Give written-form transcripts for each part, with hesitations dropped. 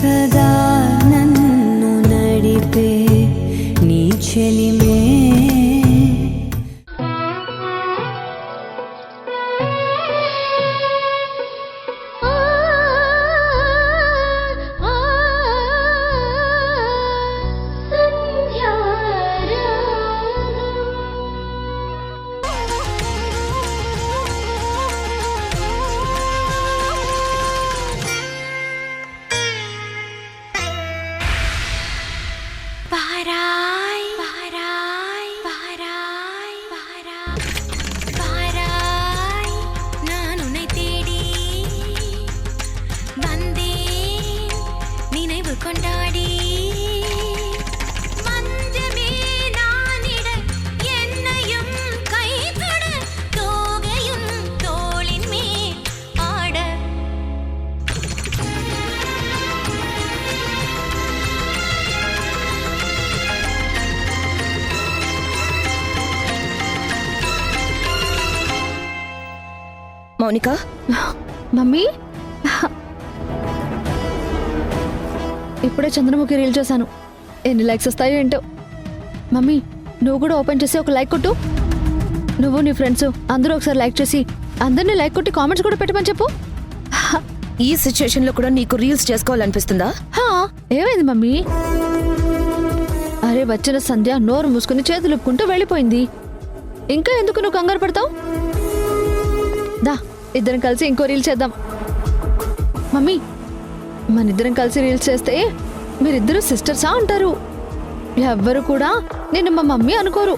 సదా నన్ను నడిపే నీ చెలిమే మౌనిక, మమ్మీ ఇప్పుడే చంద్రముఖి రీల్ చేశాను. ఎన్ని లైక్స్ వస్తాయో ఏంటో. మమ్మీ నువ్వు కూడా ఓపెన్ చేసి ఒక లైక్ కొట్టు. నువ్వు నీ ఫ్రెండ్స్ అందరూ ఒకసారి లైక్ చేసి అందరినీ లైక్ కొట్టి కామెంట్స్ కూడా పెట్టమని చెప్పు. ఈ సిచ్యుయేషన్ లో కూడా నీకు రీల్స్ చేసుకోవాలనిపిస్తుందా? ఏమైంది మమ్మీ? అరే వచ్చిన సంధ్య నోరు మూసుకుని చేతులు ఉప్పుకుంటూ వెళ్ళిపోయింది. ఇంకా ఎందుకు నువ్వు కంగారు పడతావు? దా ఇద్దరం కలిసి ఇంకో రీల్ చేద్దాం. మమ్మీ మన ఇద్దరం కలిసి రీల్స్ చేస్తే మీరిద్దరు సిస్టర్సా అంటారు. ఎవ్వరు కూడా నిన్ను మా మమ్మీ అనుకోరు.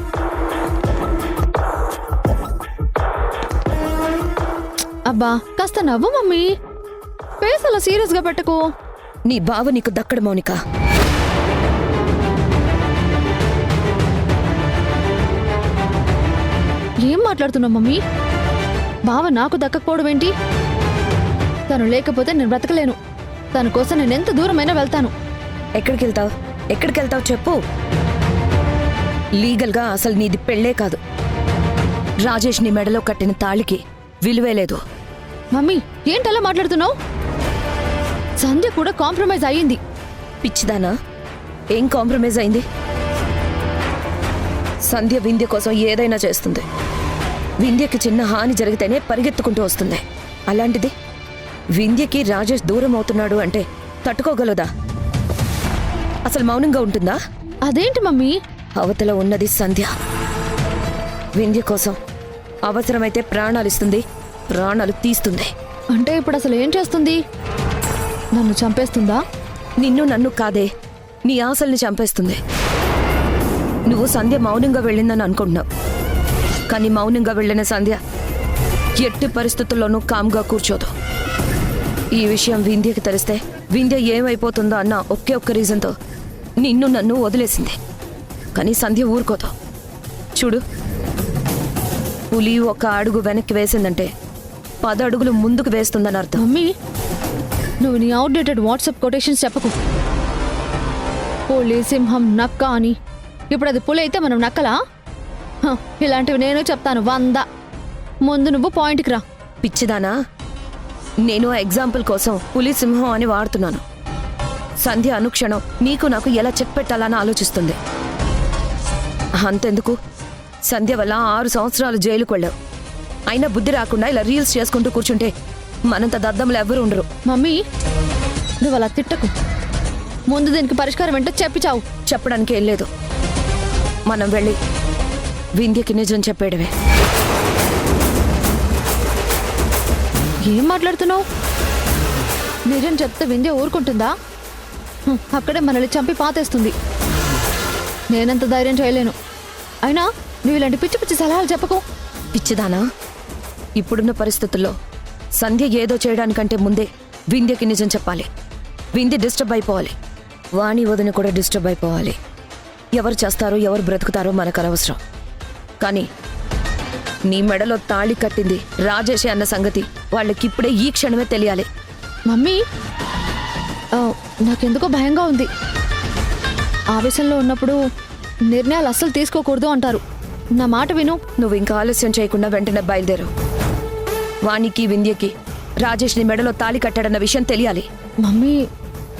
అబ్బా కాస్త నవ్వు మమ్మీ. ఫేస్ అలా సీరియస్ గా పెట్టకు. నీ బావ నీకు దక్కడు మౌనిక. ఏం మాట్లాడుతున్నావు మమ్మీ? బావ నాకు దక్కకపోవడం ఏంటి? తను లేకపోతే నేను బ్రతకలేను. తన కోసం నేను ఎంత దూరమైనా వెళ్తాను. ఎక్కడికి వెళ్తావు చెప్పు. లీగల్ గా అసలు నీది పెళ్లే కాదు. రాజేష్ నీ మెడలో కట్టిన తాళికి విలువే లేదు. మమ్మీ ఏంటలా మాట్లాడుతున్నావు? సంధ్య కూడా కాంప్రమైజ్ అయ్యింది. పిచ్చిదానా? ఏం కాంప్రమైజ్ అయింది? సంధ్య వింధ్య కోసం ఏదైనా చేస్తుంది. వింధ్యకి చిన్న హాని జరిగితేనే పరిగెత్తుకుంటూ వస్తుంది. అలాంటిది వింధ్యకి రాజేష్ దూరం అవుతున్నాడు అంటే తట్టుకోగలదా? అసలు మౌనంగా ఉంటుందా? అదేంటి మమ్మీ? అవతల ఉన్నది సంధ్య. వింధ్య కోసం అవసరమైతే ప్రాణాలు ఇస్తుంది, ప్రాణాలు తీస్తుంది. అంటే ఇప్పుడు అసలు ఏం చేస్తుంది? నన్ను చంపేస్తుందా? నిన్ను నన్ను కాదే, నీ ఆశల్ని చంపేస్తుంది. నువ్వు సంధ్య మౌనంగా వెళ్ళిందని అనుకుంటున్నావు. కానీ మౌనంగా వెళ్ళిన సంధ్య ఎట్టి పరిస్థితుల్లోనూ కామ్గా కూర్చోదు. ఈ విషయం వింధ్యకి తెలిస్తే వింధ్య ఏమైపోతుందో అన్న ఒకే ఒక్క రీజన్తో నిన్ను నన్ను వదిలేసింది. కానీ సంధ్య ఊరుకోదు. చూడు, పులి ఒక అడుగు వెనక్కి వేసిందంటే 10 అడుగులు ముందుకు వేస్తుందని అర్థం. మమ్మీ నువ్వు నీ అవుట్డేటెడ్ వాట్సాప్ కొటేషన్స్ చెప్పకు. పులి సింహం నక్క అని. ఇప్పుడు అది పులి అయితే మనం నక్కలా? ఇలాంటివి నేను చెప్తాను 100. ముందు నువ్వు పాయింట్కి రా. పిచ్చిదానా? నేను ఎగ్జాంపుల్ కోసం పులి సింహం అని వాడుతున్నాను. సంధ్య అనుక్షణం నీకు నాకు ఎలా చెక్ పెట్టాలని ఆలోచిస్తుంది. అంతెందుకు, సంధ్య వల్ల 6 సంవత్సరాలు జైలుకు వెళ్ళావు. అయినా బుద్ధి రాకుండా ఇలా రీల్స్ చేసుకుంటూ కూర్చుంటే మనంత దద్దములు ఎవ్వరూ ఉండరు. మమ్మీ నువ్వు అలా తిట్టకు. ముందు దీనికి పరిష్కారం ఏంటో చెప్పి చావు. చెప్పడానికి ఏం లేదు. మనం వెళ్ళి వింధ్యకి నిజం చెప్పేయడమే. ఏం మాట్లాడుతున్నావు? నిజం చెప్తే వింధ్య ఊరుకుంటుందా? అక్కడే మనల్ని చంపి పాతేస్తుంది. నేనంత ధైర్యం చేయలేను. అయినా నువ్వు ఇలాంటి పిచ్చి పిచ్చి సలహాలు చెప్పకు. పిచ్చిదానా? ఇప్పుడున్న పరిస్థితుల్లో సంధ్య ఏదో చేయడానికంటే ముందే వింధ్యకి నిజం చెప్పాలి. వింధ్య డిస్టర్బ్ అయిపోవాలి. వాణి వదిన కూడా డిస్టర్బ్ అయిపోవాలి. ఎవరు చేస్తారో ఎవరు బ్రతుకుతారో మనకు అనవసరం. కానీ నీ మెడలో తాళి కట్టింది రాజేషే అన్న సంగతి వాళ్ళకిప్పుడే ఈ క్షణమే తెలియాలి. మమ్మీ నాకెందుకో భయంగా ఉంది. ఆవేశంలో ఉన్నప్పుడు నిర్ణయాలు అస్సలు తీసుకోకూడదు అంటారు. నా మాట విను. నువ్వు ఇంకా ఆలస్యం చేయకుండా వెంటనే బయలుదేరు. వాణికి వింధ్యకి రాజేష్ ని మెడలో తాళి కట్టాడన్న విషయం తెలియాలి. మమ్మీ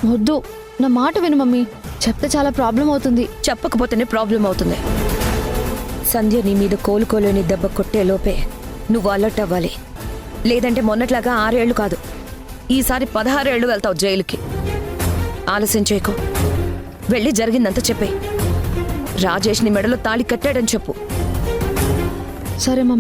వద్దు, నా మాట విను మమ్మీ. చెప్తే చాలా ప్రాబ్లం అవుతుంది. చెప్పకపోతేనే ప్రాబ్లం అవుతుంది. సంధ్య నీ మీద కోలుకోలేని దెబ్బ కొట్టే లోపే నువ్వు అలర్ట్ అవ్వాలి. లేదంటే మొన్నట్లాగా 6 ఏళ్ళు కాదు, ఈసారి 16 ఏళ్ళు వెళ్తావు జైలుకి. ఆలస్యం చేయకు, వెళ్ళి జరిగిందంతా చెప్పే. రాజేష్ ని మెడలో తాళి కట్టాడని చెప్పు. సరే మమ్మీ.